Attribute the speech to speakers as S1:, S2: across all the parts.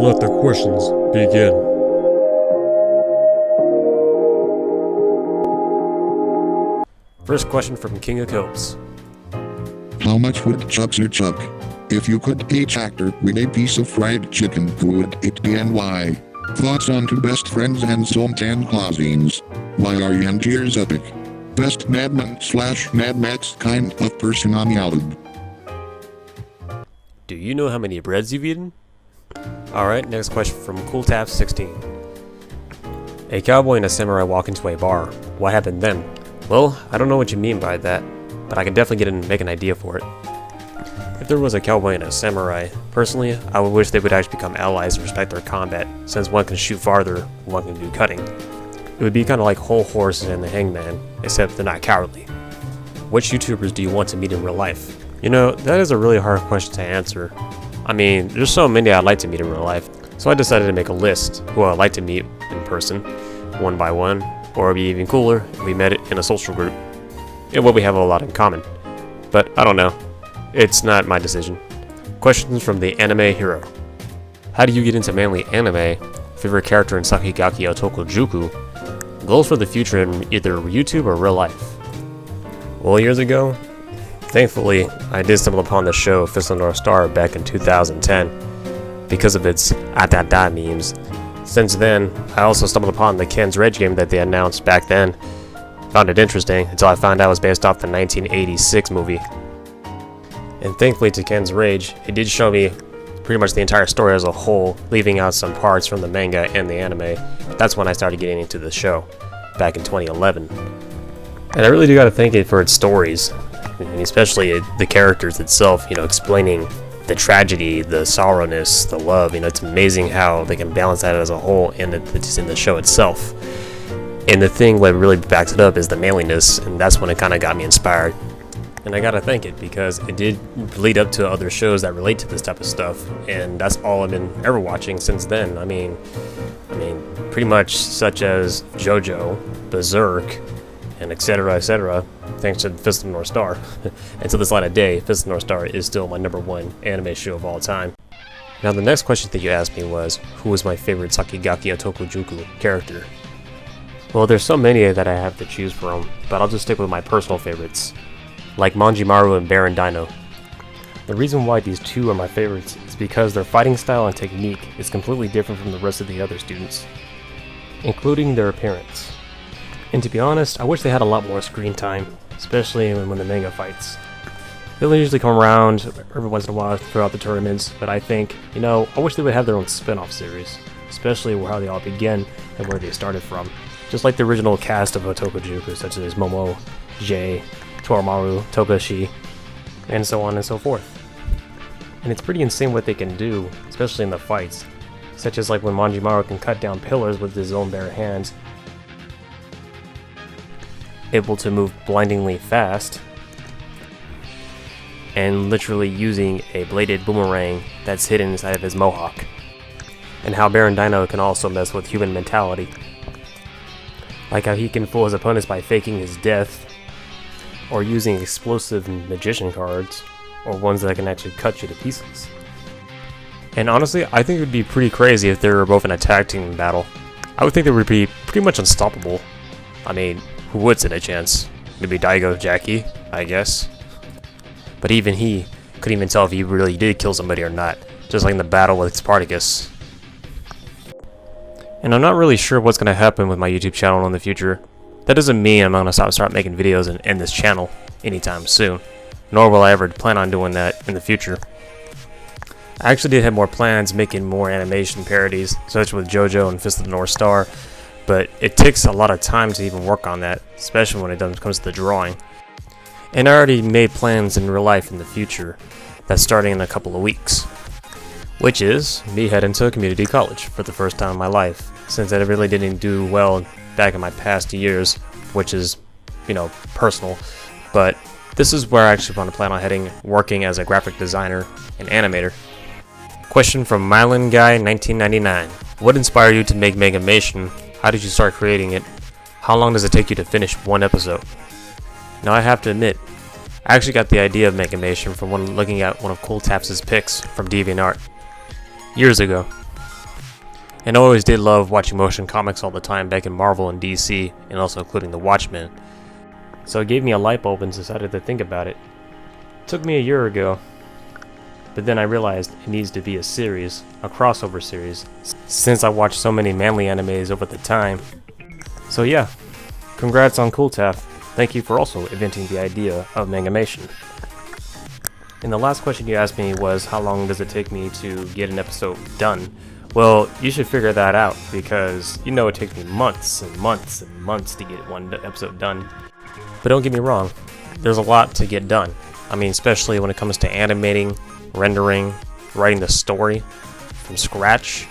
S1: Let the questions begin.
S2: First question from King of Kills.
S3: How much would Chuck's or Chuck? If you could each actor with a piece of fried chicken, who would it be and why? Thoughts on two best friends and some 10 closings. Why are you and Cheers epic? Best Madman/Mad Max kind of person on Yelp.
S2: Do you know how many breads you've eaten? Alright, next question from CoolTap16. A cowboy and a samurai walk into a bar. What happened then? Well, I don't know what you mean by that, but I can definitely make an idea for it. If there was a cowboy and a samurai, personally, I would wish they would actually become allies and respect their combat, since one can shoot farther, one can do cutting. It would be kind of like Whole Horse and the Hangman, except they're not cowardly. Which YouTubers do you want to meet in real life? You know, that is a really hard question to answer. I mean, there's so many I'd like to meet in real life, so I decided to make a list who I'd like to meet in person, one by one, or it'd be even cooler if we met in a social group. And what we have a lot in common. But I don't know. It's not my decision. Questions from the anime hero. How do you get into mainly anime? Favorite character in Sakigaki Otokojuku? Goals for the future in either YouTube or real life? Well, years ago, thankfully, I did stumble upon the show Fist of the North Star back in 2010 because of its "atata" memes. Since then, I also stumbled upon the Ken's Rage game that they announced back then. Found it interesting until I found out it was based off the 1986 movie. And thankfully to Ken's Rage, it did show me pretty much the entire story as a whole, leaving out some parts from the manga and the anime. That's when I started getting into the show, back in 2011. And I really do gotta thank it for its stories, and especially the characters itself, explaining the tragedy, the sorrowness, the love. It's amazing how they can balance that as a whole and it's in the show itself. And the thing that really backs it up is the manliness, and that's when it kind of got me inspired. And I gotta thank it because it did lead up to other shows that relate to this type of stuff, and that's all I've been ever watching since then. I mean, pretty much such as JoJo, Berserk, and etc. Thanks to Fist of the North Star. And to this light of day, Fist of the North Star is still my #1 anime show of all time. Now the next question that you asked me was, who was my favorite Sakigaki Otokojuku character? Well, there's so many that I have to choose from, but I'll just stick with my personal favorites, like Manjimaru and Baron Dino. The reason why these two are my favorites is because their fighting style and technique is completely different from the rest of the other students, including their appearance. And to be honest, I wish they had a lot more screen time, especially when the manga fights. They'll usually come around every once in a while throughout the tournaments, but I think, I wish they would have their own spin-off series, especially how they all began and where they started from. Just like the original cast of Otokojuku, such as Momo, Jay, Torimaru, Togashi, and so on and so forth. And it's pretty insane what they can do, especially in the fights, such as like when Manjimaru can cut down pillars with his own bare hands, able to move blindingly fast, and literally using a bladed boomerang that's hidden inside of his mohawk, and how Baron Dino can also mess with human mentality, like how he can fool his opponents by faking his death, or using explosive magician cards, or ones that can actually cut you to pieces. And honestly, I think it would be pretty crazy if they were both in a tag team battle. I would think they would be pretty much unstoppable. I mean, who would stand a chance? Maybe Daigo Jackie, I guess. But even he couldn't even tell if he really did kill somebody or not, just like in the battle with Spartacus. And I'm not really sure what's going to happen with my YouTube channel in the future. That doesn't mean I'm going to start making videos and end this channel anytime soon, nor will I ever plan on doing that in the future. I actually did have more plans making more animation parodies, such with JoJo and Fist of the North Star, but it takes a lot of time to even work on that, especially when it comes to the drawing. And I already made plans in real life in the future that's starting in a couple of weeks, which is me heading to a community college for the first time in my life, since I really didn't do well back in my past years, which is, personal. But this is where I actually want to plan on heading, working as a graphic designer and animator. Question from Mylan Guy 1999. What inspired you to make Megamation? How did you start creating it? How long does it take you to finish one episode? Now I have to admit, I actually got the idea of Megamation from looking at one of CoolTap's pics from DeviantArt years ago. And I always did love watching motion comics all the time back in Marvel and DC, and also including The Watchmen. So it gave me a light bulb and decided to think about it. It took me a year ago, but then I realized it needs to be a series, a crossover series, since I watched so many manly animes over the time. So yeah, congrats on Cooltap. Thank you for also inventing the idea of mangamation. And the last question you asked me was, how long does it take me to get an episode done? Well, you should figure that out, because you know it takes me months and months and months to get one episode done. But don't get me wrong, there's a lot to get done. I mean, especially when it comes to animating, rendering, writing the story from scratch,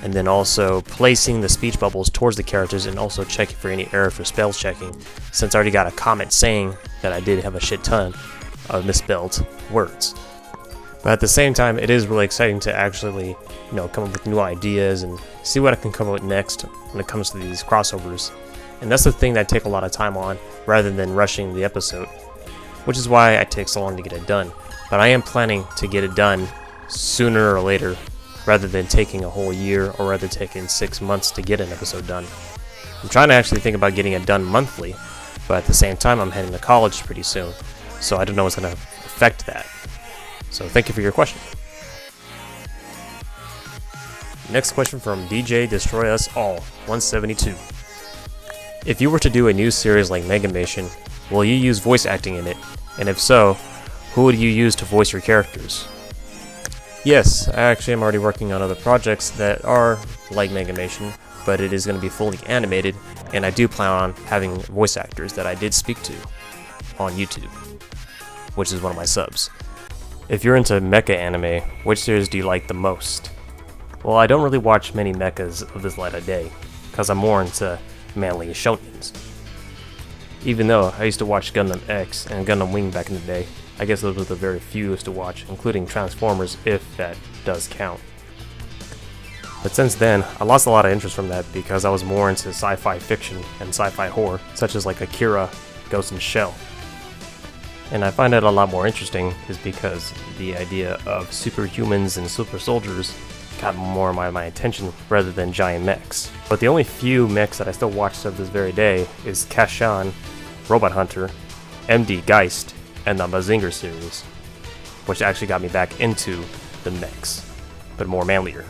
S2: and then also placing the speech bubbles towards the characters and also checking for any error for spell checking, since I already got a comment saying that I did have a shit ton of misspelled words. But at the same time, it is really exciting to actually, come up with new ideas and see what I can come up with next when it comes to these crossovers. And that's the thing that I take a lot of time on, rather than rushing the episode, which is why it takes so long to get it done. But I am planning to get it done sooner or later, rather than taking a whole year, or rather taking 6 months to get an episode done. I'm trying to actually think about getting it done monthly, but at the same time I'm heading to college pretty soon, so I don't know what's going to affect that. So thank you for your question. Next question from DJ Destroy Us All 172. If you were to do a new series like Megamation, will you use voice acting in it? And if so, who would you use to voice your characters? Yes, I actually am already working on other projects that are like Megamation, but it is going to be fully animated, and I do plan on having voice actors that I did speak to on YouTube, which is one of my subs. If you're into mecha anime, which series do you like the most? Well, I don't really watch many mechas of this light of day, because I'm more into manly shonens. Even though I used to watch Gundam X and Gundam Wing back in the day, I guess those were the very few I used to watch, including Transformers, if that does count. But since then, I lost a lot of interest from that because I was more into sci-fi fiction and sci-fi horror, such as like Akira, Ghost in the Shell. And I find that a lot more interesting is because the idea of superhumans and super soldiers got more of my attention rather than giant mechs. But the only few mechs that I still watch to this very day is Kashan, Robot Hunter, MD Geist, and the Mazinger series, which actually got me back into the mechs, but more manlier.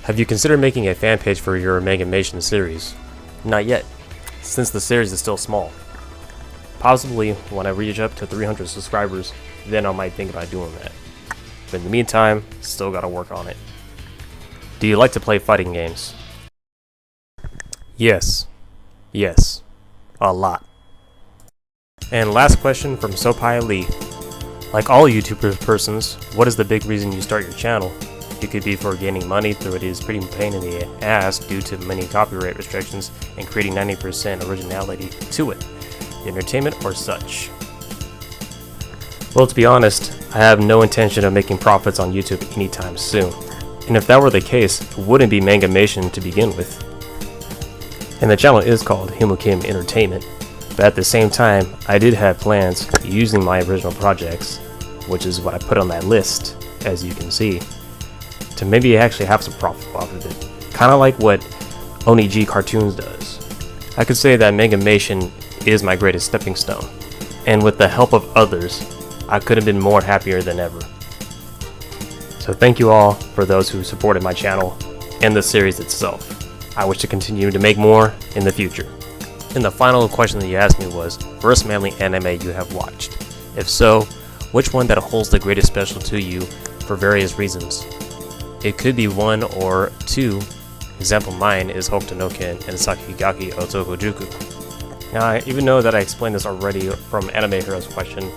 S2: Have you considered making a fan page for your Megamation series? Not yet, since the series is still small. Possibly when I reach up to 300 subscribers, then I might think about doing that. But in the meantime, still gotta work on it. Do you like to play fighting games? Yes. Yes. A lot. And last question from Sopai Lee. Like all YouTuber persons, what is the big reason you start your channel? It could be for gaining money, though it is pretty pain in the ass due to many copyright restrictions and creating 90% originality to it. Entertainment or such. Well, to be honest, I have no intention of making profits on YouTube anytime soon. And if that were the case, it wouldn't be Megamation to begin with. And the channel is called Himookim Entertainment. But at the same time, I did have plans using my original projects, which is what I put on that list, as you can see, to maybe actually have some profit off of it. Kind of like what Onigi Cartoons does. I could say that Megamation is my greatest stepping stone, and with the help of others, I could have been more happier than ever. So thank you all for those who supported my channel and the series itself. I wish to continue to make more in the future. And the final question that you asked me was, first manly anime you have watched? If so, which one that holds the greatest special to you for various reasons? It could be one or two. Example mine is Hokuto no Ken and Sakigaki Otokojuku. Now, even though that I explained this already from Anime Heroes question,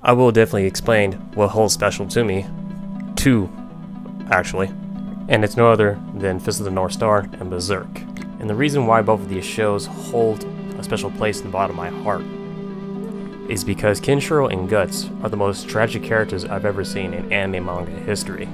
S2: I will definitely explain what holds special to me. Two, actually. And it's no other than Fist of the North Star and Berserk. And the reason why both of these shows hold a special place in the bottom of my heart is because Kenshiro and Guts are the most tragic characters I've ever seen in anime manga history.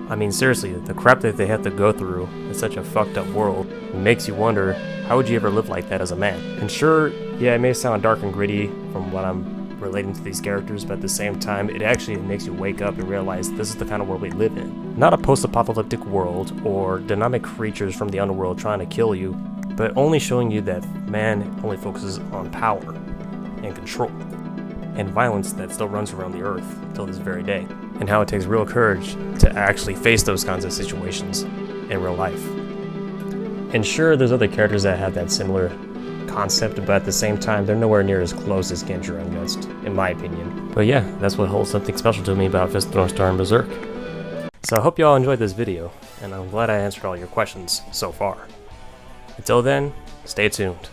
S2: I mean, seriously, the crap that they have to go through in such a fucked up world makes you wonder, how would you ever live like that as a man? And sure, yeah, it may sound dark and gritty from what I'm relating to these characters, but at the same time, it actually makes you wake up and realize this is the kind of world we live in. Not a post-apocalyptic world or dynamic creatures from the underworld trying to kill you, but only showing you that man only focuses on power and control and violence that still runs around the earth till this very day, and how it takes real courage to actually face those kinds of situations in real life. And sure, there's other characters that have that similar concept, but at the same time, they're nowhere near as close as Genji and Gust, in my opinion. But yeah, that's what holds something special to me about Fist of the North Star and Berserk. So I hope you all enjoyed this video, and I'm glad I answered all your questions so far. Until then, stay tuned.